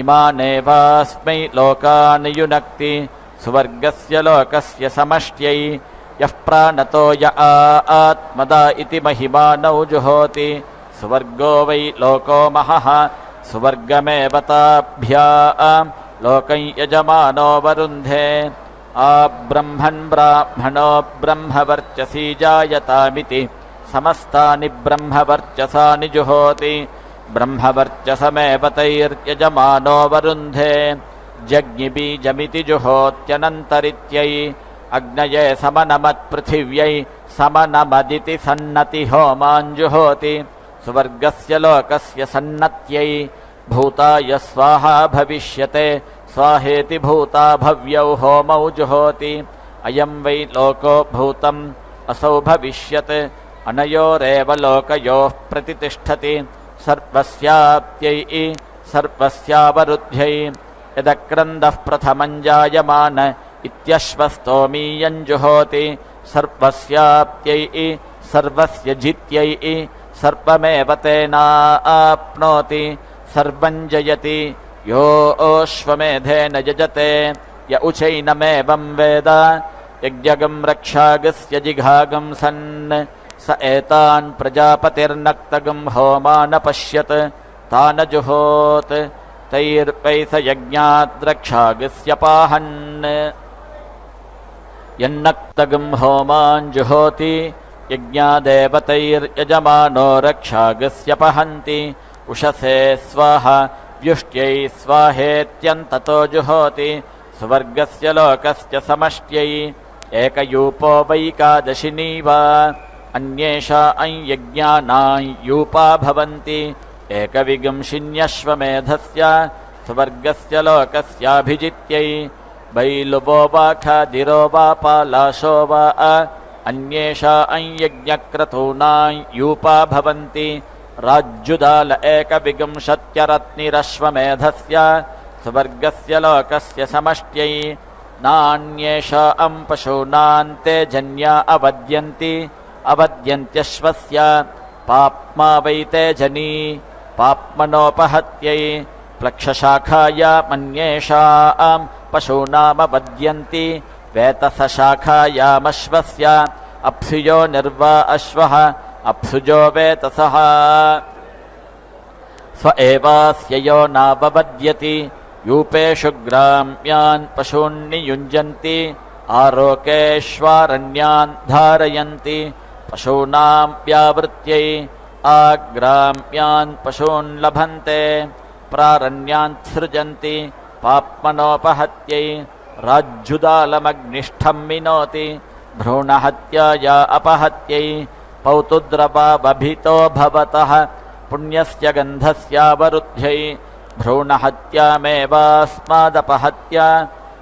इमानेवास्मै लोकान् युनक्ति स्वर्गस्य लोकस्य समष्ट्यै यः प्राणतो य आत्मदा इति महिमानौ जुहोति स्वर्गो वै लोको महः स्वर्गमेव ताभ्यां लोकं यजमानो वरुन्धे आब्रह्मन् ब्राह्मणो ब्रह्मवर्चसी जायतामिति समस्तानि ब्रह्मवर्चसानि जुहोति ब्रह्मवर्चसमेव तैर्यजमानो वरुन्धे जज्ञिबीजमिति जुहोत्यनन्तरित्यै अग्नये समनमत्पृथिव्यै समनमदिति सन्नति होमाञ्जुहोति स्वर्गस्य लोकस्य सन्नत्यै भूताय स्वाहा भविष्यते स्वाहेति भूता भव्यौ होमौ जुहोति अयं वै लोको भूतम् असौ भविष्यत् अनयोरेव लोकयोः प्रतितिष्ठति सर्वस्याप्त्यै सर्वस्यावरुध्यै यदक्रन्दः प्रथमं जायमान इत्यश्वस्तोमीयं जुहोति सर्वस्याप्त्यै सर्वस्य जित्यै सर्वमेव तेनाप्नोति सर्वं जयति यो अश्वमेधेन यजते य उचैनमेवं वेद यज्ञगं रक्षागस्य जिघागं सन् स एतान् प्रजापतिर्नक्तगं होमान पश्यत् तान् जुहोत् तैर्वै स यज्ञाद्रक्षागस्य पाहन् यन्नक्तगं होमान् जुहोति यज्ञादेवतैर्यजमानो रक्षागस्य पहन्ति उषसे स्वाहा व्युष्ट्यै स्वाहेत्यन्ततो जुहोति स्वर्गस्य लोकस्य समष्ट्यै एकयूपो वैकादशिनी वा अन्येषा यज्ञानां यूपा भवन्ति एकविगंशिन्यश्वमेधस्य स्वर्गस्य लोकस्याभिजित्यै बैलुवो वा खादिरो वा पालाशो वा अन्येषा यज्ञक्रतूनां यूपा भवन्ति राज्युदाल एकविंशत्यरत्निरश्वमेधस्य स्वर्गस्य लोकस्य समष्ट्यै नान्येषा पशूनान्ते जन्या अवद्यन्त्यश्वस्य पाप्मा वै ते जनी पाप्मनोपहत्यै प्लक्षशाखायामन्येषां पशूनामवद्यन्ति वेतसशाखायामश्वस्य अप्सुयो निर्वा अश्वः अप्सुजो वेतसः स्व एवास्य यो नाववद्यति यूपेषु ग्राम्यान् पशून्नियुञ्जन्ति आरोकेष्वारण्यान् धारयन्ति पशूनां व्यावृत्यै आग्राम्यान् पशून् लभन्ते प्रारण्यान् सृजन्ति पाप्मनोपहत्यै राज्युदालमग्निष्ठं विनोति भ्रूणहत्याया अपहत्यै पौतुद्रवावभितो भवतः पुण्यस्य गन्धस्यावरुद्ध्यै भ्रूणहत्यामेवास्मादपहत्य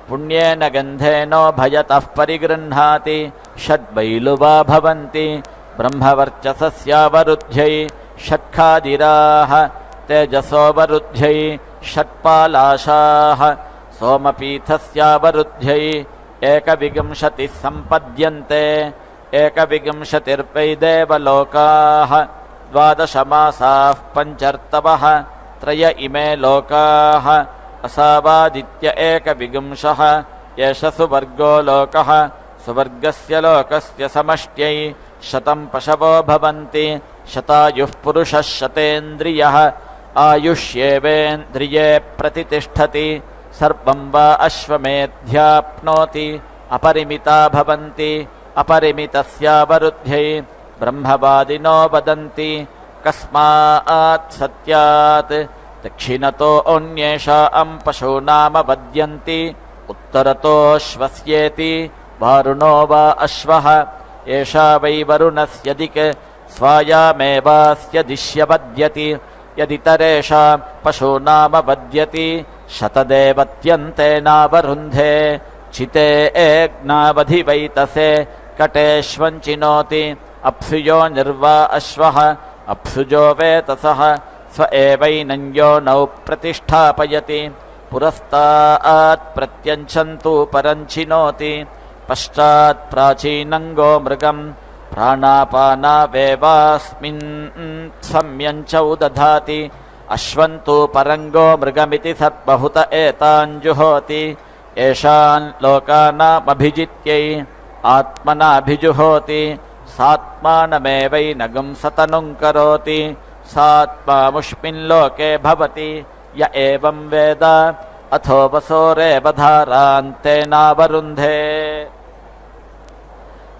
पुण्येन गन्धेनो भयतः परिगृह्णाति षड्वैलुवा भवन्ति ब्रह्मवर्चसस्यावरुद्ध्यै षट्खादिराः तेजसोऽवरुद्ध्यै षट्पालाशाः सोमपीठस्यावरुद्ध्यै एकविंशतिः सम्पद्यन्ते एकविंशतिर्वै देवलोकाः 12 मासाः पञ्चर्तवः त्रय इमे लोकाः असावादित्य एकविंशः एष सुवर्गो लोकः सुवर्गस्य लोकस्य समष्ट्यै 100 पशवो भवन्ति शतायुः पुरुषः शतेन्द्रियः आयुष्येवेन्द्रिये प्रतितिष्ठति सर्वं वा अश्वमेध्याप्नोति अपरिमिता भवन्ति अपरिमितस्यावरुद्ध्यै ब्रह्मवादिनो वदन्ति कस्मात् सत्यात् दक्षिणतो अन्येषां पशूनामवद्यन्ति उत्तरतोऽश्वस्येति वारुणो वा अश्वः एषा वै वरुणस्य दिक् स्वायामेवास्य दिश्यवद्यति यदितरेषां पशूनामवद्यति शतदेवत्यन्तेनावरुन्धे चिते एग्नावधिवैतसे कटेष्वञ्चिनोति अप्सुयो निर्वा अश्वः अप्सुजो वेतसः स्व एवैनञ्योनौ प्रतिष्ठापयति पुरस्तात् प्रत्यञ्छन्तु परञ्चिनोति पश्चात् प्राचीनङ्गो मृगम् प्राणापानावेवास्मिन् सम्यञ्चौ दधाति अश्वन्तु परङ्गो मृगमिति सर्वहुत एताञ्जुहोति येषान् लोकानामभिजित्यै आत्मनाभिजुहोति सात्मानमेवैनगं सतनुं करोति सात्मामुष्मिन्लोके भवति य एवं वेद अथो वसोरेव धारान्तेनावरुन्धे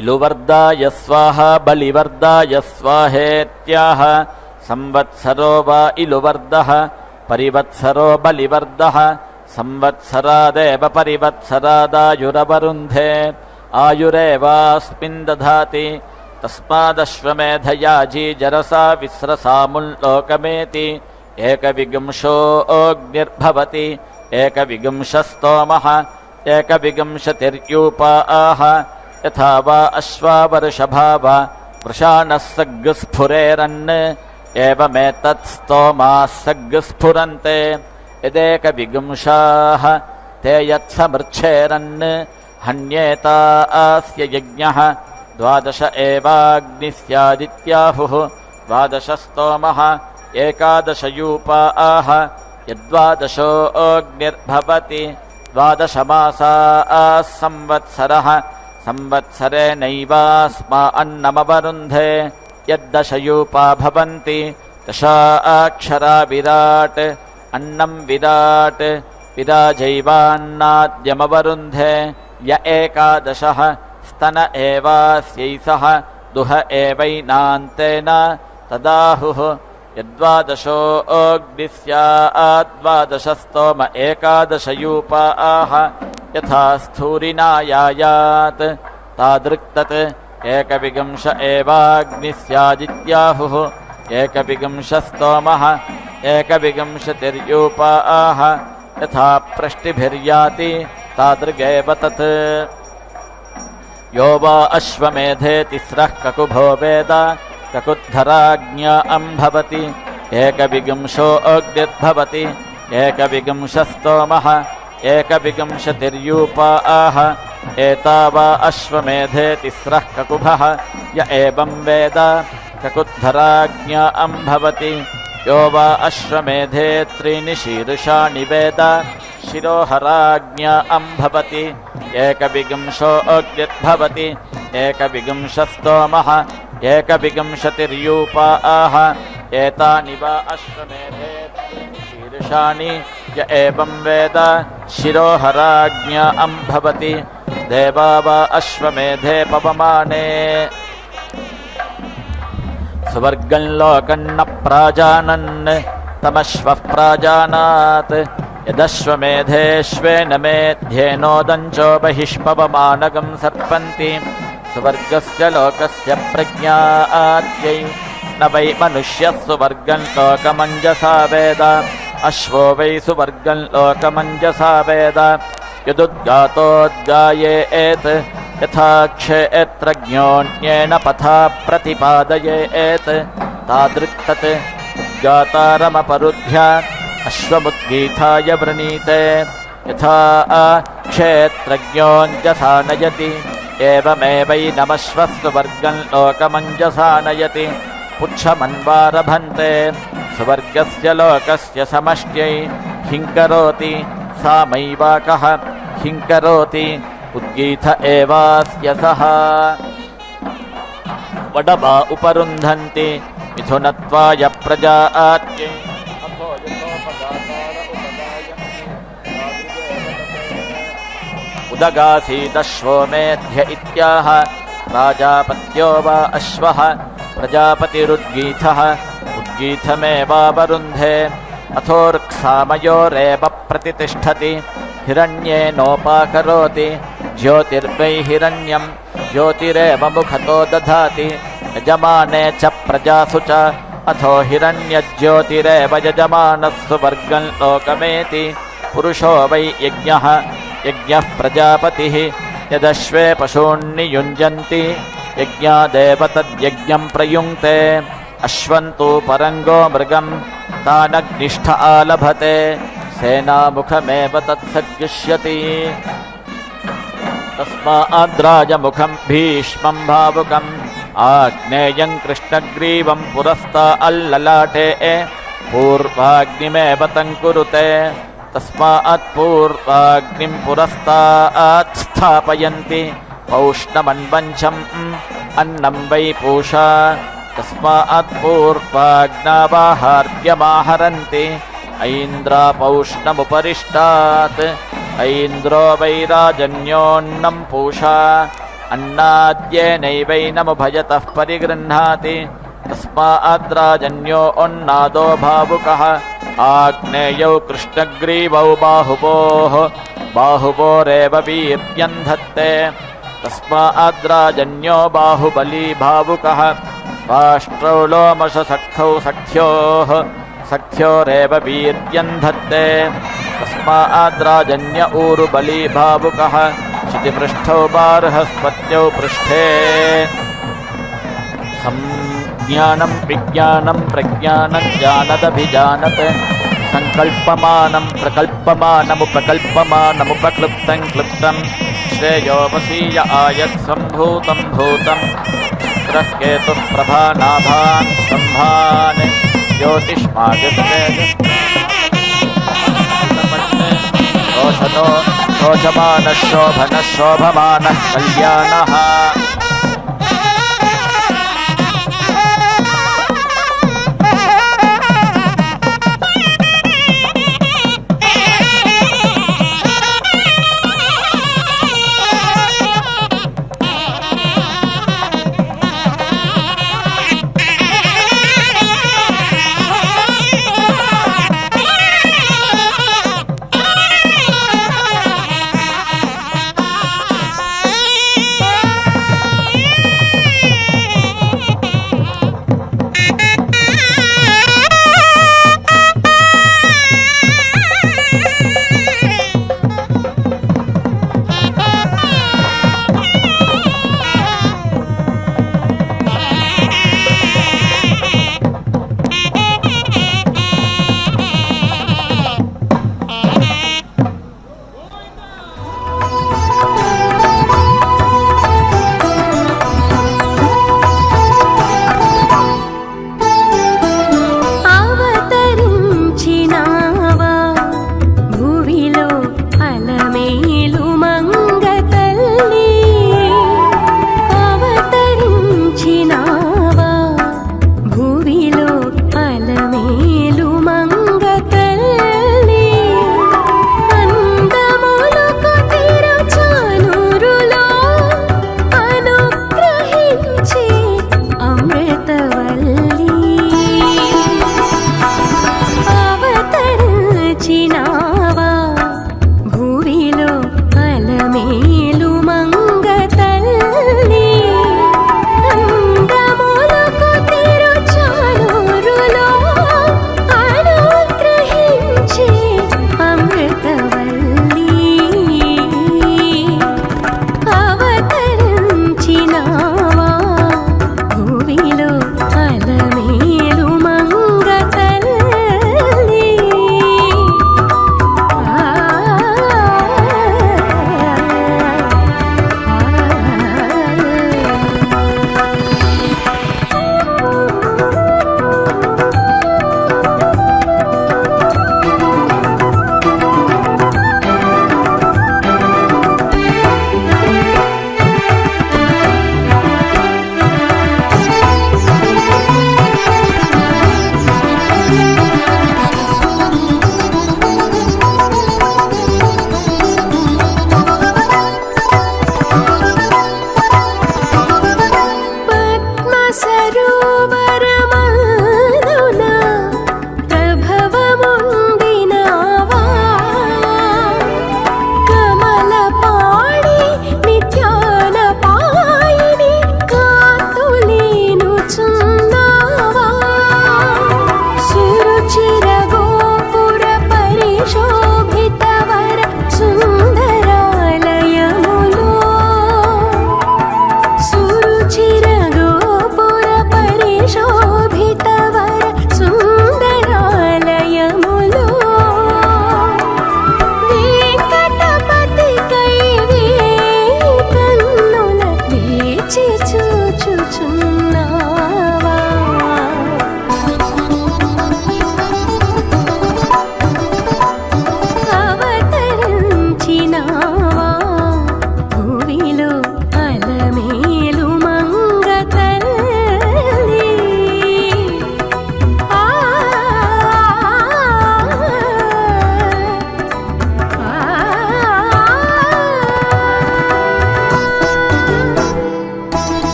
इलुवर्दाय स्वाहा बलिवर्दाय स्वाहेत्याह संवत्सरो वा इलुवर्दः परिवत्सरो बलिवर्दः संवत्सरादेव परिवत्सरादायुरवरुन्धे आयुरेवास्मिन् दधाति तस्मादश्वमेधयाजी जरसा विस्रसामुल्लोकमेति एकविंशोऽग्निर्भवति एकविंशस्तोमः एकविंशतिर्यूपाः यथा वा अश्वावर्षभा वा वृषाणः सग्स्फुरेरन् एवमेतत्स्तोमाः सग्स्फुरन्ते यदेकविंशाः ते यत्समृच्छेरन् हन्येतास्य यज्ञः 12 एवाग्निः स्यादित्याहुः 12 स्तोमः 11 यूपाः यद्वादशोऽग्निर्भवति 12 मासाः संवत्सरः संवत्सरेणैवास्मा अन्नमवरुन्धे यद्दश यूपा भवन्ति 10 अक्षरा विराट् अन्नं विराट् विराजैवान्नाद्यमवरुन्धे य 11 स्तन एवास्यैसः दुह एवैनान्तेन तदाहुः यद्वादशोऽग्निः स्यात् 12 स्तोम 11 यूपाः यथा स्थूरिनायायात् तादृक्तत् एकविगंश एवाग्निः स्यादित्याहुः एकविगंशस्तोमः एकविगंशतिर्यूपाः यथा प्रष्टिभिर्याति तादृगेव तत् यो वा अश्वमेधे तिस्रः ककुभो वेद ककुद्धराज्ञा भवति एकविगंशो अग्निर्भवति एकविगंशस्तोमः एकविगंशतिर्यूपाः एतावा अश्वमेधे तिस्रः ककुभः य एवं वेद ककुद्धराज्ञा भवति यो वा अश्वमेधे त्रीणि शीर्षाणि वेद शिरोहराज्ञा भवति एकविगंशो अग्निर्भवति एकविगंशस्तोमः एकविगंशतिर्यूपाः एतानि वा अश्वमेधे शीर्षाणि य एवं वेद शिरोहराज्ञा भवति देवा वा अश्वमेधे पवमाने सुवर्गं लोकं न प्राजानन् तमश्वः प्राजानात् यदश्वमेधेष्वेन मेध्येनोदञ्चो बहिष्पवमानगं सर्पन्ति सुवर्गस्य लोकस्य प्रज्ञात्यै न वै मनुष्यः सुवर्गं लोकमञ्जसा वेद अश्वो वै सुवर्गं लोकमञ्जसा वेद यदुद्गातोद्गायेत् यथा क्षेत्रज्ञोऽन्येन पथा प्रतिपादयेत् तादृक्तत् उद्गातारमपरुध्य अश्वमुद्गीताय वृणीते यथा क्षेत्रज्ञोऽञ्जसा नयति एवमेवैनमश्वः सुवर्गं लोकमञ्जसा नयति पुच्छमन्वारभन्ते सुवर्गस्य लोकस्य समष्ट्यै हिङ्करोति सामैवाकः हिङ्करोति उद्गीत एवास्य सः वडवा उपरुन्धन्ति मिथुनत्वाय प्रजात्यै उदगासीदश्वो मेध्य इत्याह प्राजापत्यो वा अश्वः प्रजापतिरुद्गीतः उद्गीतमेवावरुन्धे अथोर्क्सामयोरेव प्रतितिष्ठति हिरण्येनोपाकरोति ज्योतिर्वै हिरण्यं ज्योतिरेव मुखतो दधाति यजमाने च प्रजासु च अथो हिरण्यज्योतिरेव यजमानः सुवर्गं लोकमेति पुरुषो वै यज्ञः यज्ञः प्रजापतिः यदश्वे पशून्नियुञ्जन्ति यज्ञादेव तद्यज्ञं प्रयुङ्क्ते अश्वन्तु परङ्गो मृगं तानग्निष्ठ आलभते सेनामुखमेव तत्सर्गिष्यति तस्माद्राजमुखं भीष्मं भावुकम् आग्नेयं कृष्णग्रीवं पुरस्ता अल्ललाटे पूर्वाग्निमेव तङ्कुरुते तस्मात् पूर्वाग्निं पुरस्तात् स्थापयन्ति पौष्णमन्वञ्चम् अन्नं वै पूषा तस्मात् पूर्वाग्नावाहार्यमाहरन्ति ऐन्द्रापौष्णमुपरिष्टात् ऐन्द्रो वै राजन्योन्नं पूषा अन्नाद्येनैवैनमुभयतः परिगृह्णाति तस्माद्राजन्यो अन्नादो भावुकः आग्नेयौ कृष्णग्रीवौ बाहुवोः बाहुवोरेव वीर्यं धत्ते तस्माद्राजन्यो बाहुबली भावुकः काष्ट्रौ लोमशसख्यौ सख्योः सख्योरेव वीर्यं धत्ते तस्माद्राजन्य ऊरुबली भावुकः क्षितिपृष्ठौ बार्हस्पत्यौ पृष्ठे संज्ञानं विज्ञानं प्रज्ञानं जानदभिजानत् संकल्पमानं प्रकल्पमानमुपकल्पमानमुपक्लुप्तं क्लुप्तं श्रेयोपसीय आयत्सम्भूतं भूतं ग्रहकेतुः प्रभानाभान् सम्भान् ज्योतिष्मादित्येजो रोचमानः शोभनः शोभमानः कल्याणः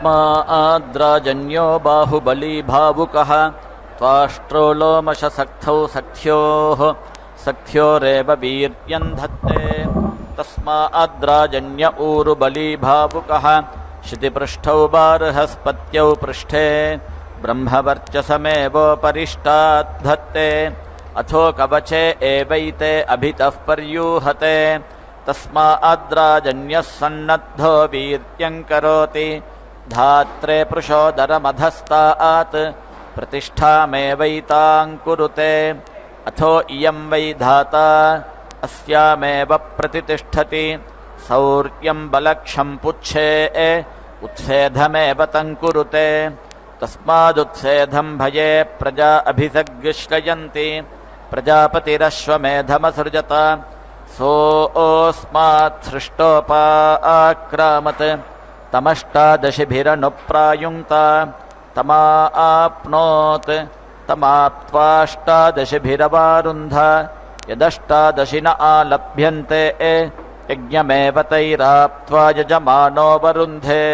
तस्माद्राजन्यो बाहुबली भावुकः त्वाष्ट्रो लोमशसक्थौ सख्योरेव वीर्यं धत्ते तस्माद्राजन्य ऊरुबली भावुकः शितिपृष्ठौ बार्हस्पत्यौ पृष्ठे ब्रह्मवर्चसमेवोपरिष्टाद्धत्ते अथो कवचे एवैते अभितः पर्यूहते तस्माद्राजन्यः सन्नद्धो वीर्यं करोति धात्रे पृषोदरमधस्तात् प्रतिष्ठामेवैतां कुरुते अथो इयं वै धाता अस्यामेव प्रतितिष्ठति सौर्यं बलक्षं पुच्छे उत्सेधमेव तं कुरुते तस्मादुत्सेधं भये प्रजा अभिसग्श्रयन्ति प्रजापतिरश्वमेधमसृजत सोऽस्मात् सृष्टोपाक्रामत् तमष्टादशिभिरनुप्रायुङ्क्ता तमाप्नोत् तमाप्त्वाष्टादशिभिरवारुन्ध यदष्टादशि न आलभ्यन्ते यज्ञमेव तैराप्त्वा यजमानो वरुन्धे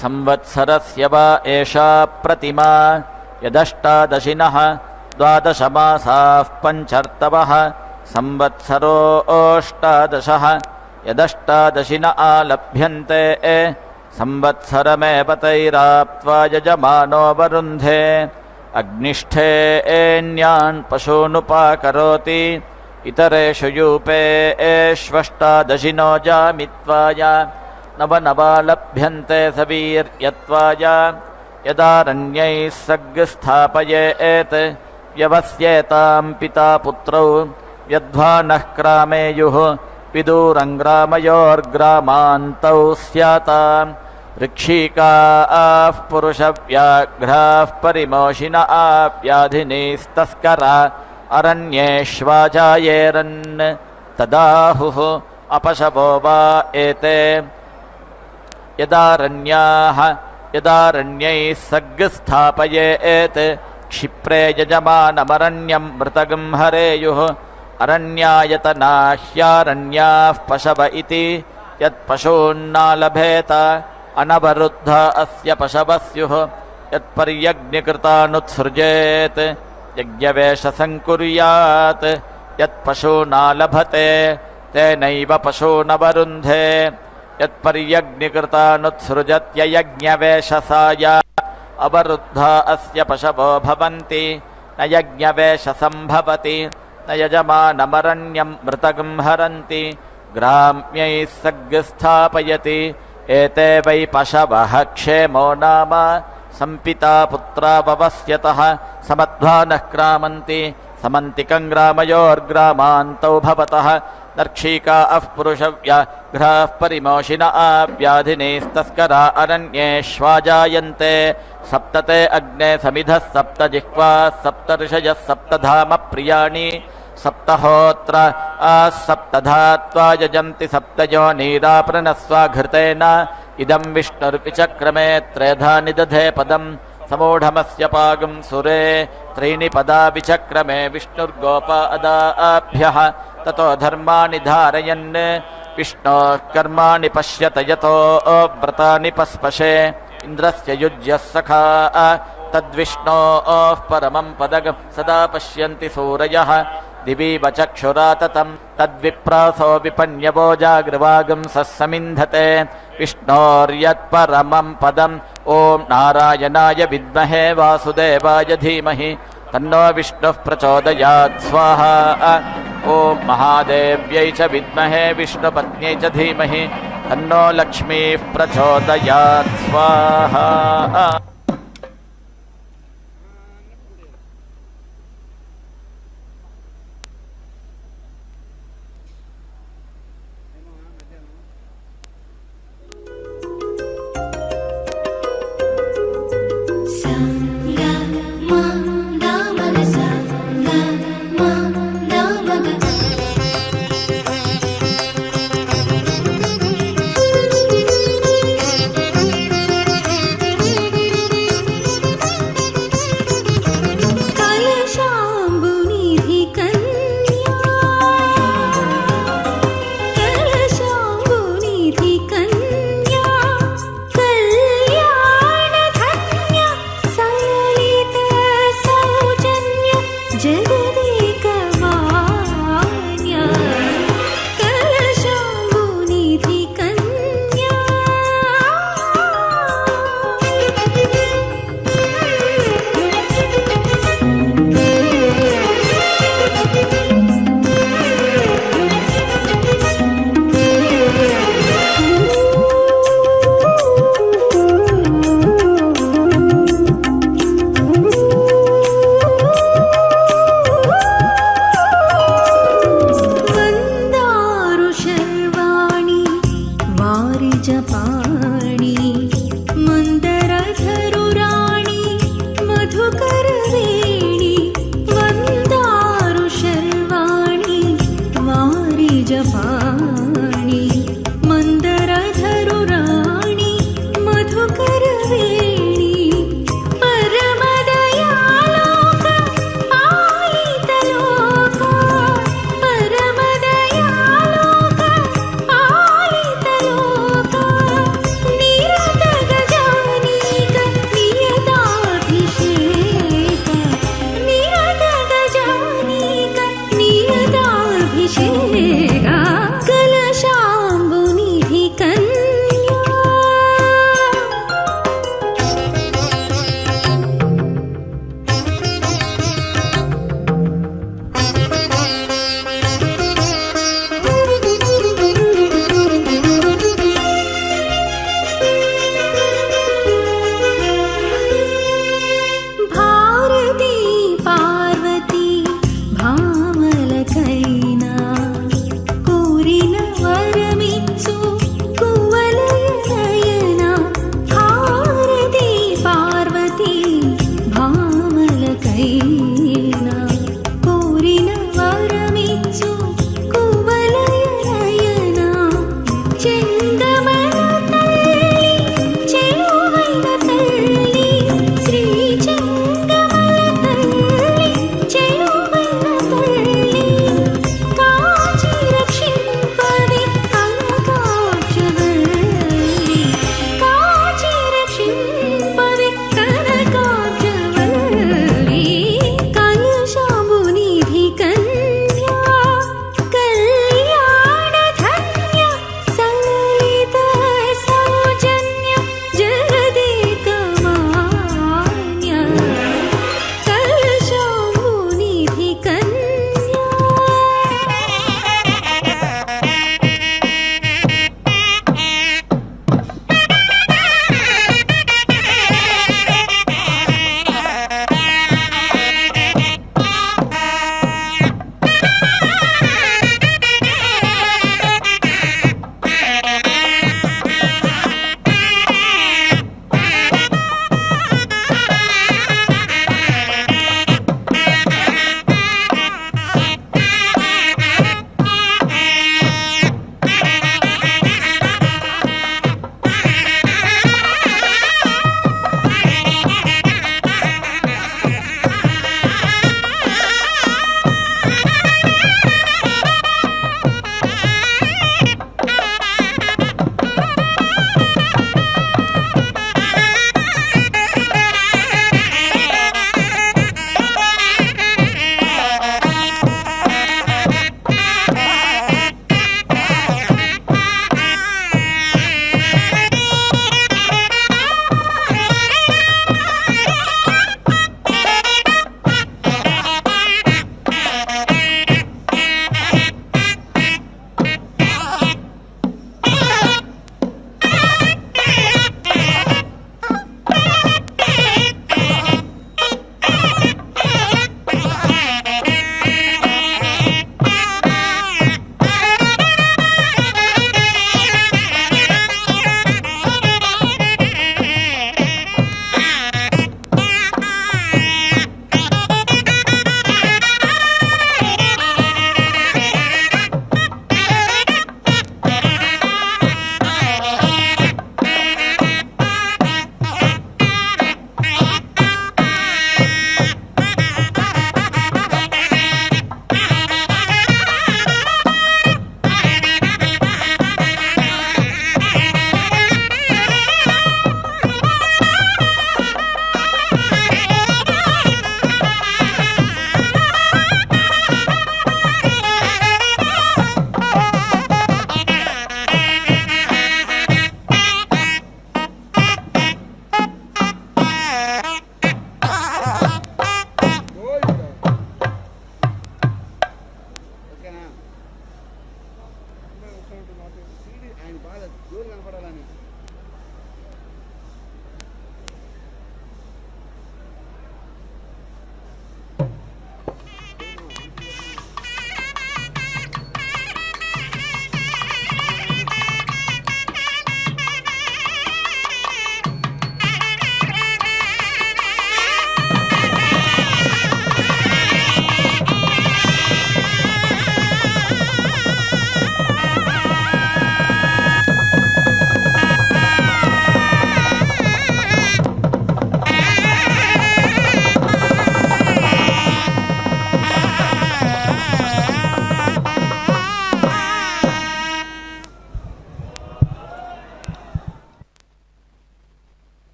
संवत्सरस्य वा एषा प्रतिमा यदष्टादशिनः द्वादशमासाः पञ्चर्तवः संवत्सरोऽष्टादशः यदष्टादशि न आलभ्यन्ते संवत्सरमेव तैराप्त्वा यजमानो वरुन्धे अग्निष्ठेऽन्यान् पशूनुपाकरोति इतरेषु यूपेष्वष्टादशिनो जामित्वाय नवनवालभ्यन्ते सवीर्यत्वाय यदारण्यैः सग्स्थापयेत् व्यवस्येतां पिता पुत्रौ यद्वानः क्रामेयुः विदूरङ्ग्रामयोर्ग्रामान्तौ स्यातां ऋक्षिकाः पुरुषव्याघ्राः परिमोषिन आव्याधिनीस्तस्करा अरण्येष्वाजायेरन् तदाहुः अपशवो वा एते यदारण्यैः सग्स्थापयेत् क्षिप्रे यजमानमरण्यं मृतगं हरेयुः अरण्यायतनाह्यारण्याः पशव इति यत्पशून्नालभेत अनवरुद्ध अस्य पशवः स्युः यत्पर्यग्निकृतानुत्सृजेत् यज्ञवेषसङ्कुर्यात् यत्पशूनालभते तेनैव पशूनवरुन्धे यत्पर्यग्निकृतानुत्सृजत्ययज्ञवेषसाय अवरुद्धा अस्य पशवो भवन्ति न यज्ञवेषसम्भवति न यजमानमरण्यं मृतगं हरन्ति ग्राम्यैः सग्स्थापयति एते वै पशवः क्षेमो नाम सम्पिता पुत्रा ववस्यतः समध्वानः क्रामन्ति समन्तिकं ग्रामयोर्ग्रामान्तौ भवतः नर्क्षिकाः पुरुषव्याघ्राः परिमोषिन आव्याधिनीस्तस्करा अरण्येष्वाजायन्ते सप्तते अग्ने समिधः सप्त जिह्वाः सप्त ऋषयः सप्तधाम प्रियाणि सप्तहोत्र सप्तधात्वा यजन्ति सप्तयोनीराप्रणस्वा घृतेन इदं विष्णुर्विचक्रमे त्रेधा निदधे पदं समूढमस्य पागं सुरे त्रीणि पदा विचक्रमे विष्णुर्गोपा अदाभ्यः ततो धर्माणि धारयन् विष्णोः कर्माणि पश्यत यतो व्रतानि पस्पशे इन्द्रस्य युज्यः सखा तद्विष्णोः परमं पदगं सदा पश्यन्ति सूरयः दिवि वचक्षुरा ततं तद्विप्रासो विपन्यवो जागृवागं सस्समिन्धते विष्णोर्यत्परमं पदम् ॐ नारायणाय विद्महे वासुदेवाय धीमहि तन्नो विष्णुः प्रचोदयात् स्वाहा ॐ महादेव्यै च विद्महे विष्णुपत्न्यै च धीमहि तन्नो लक्ष्मीः प्रचोदयात् स्वाहा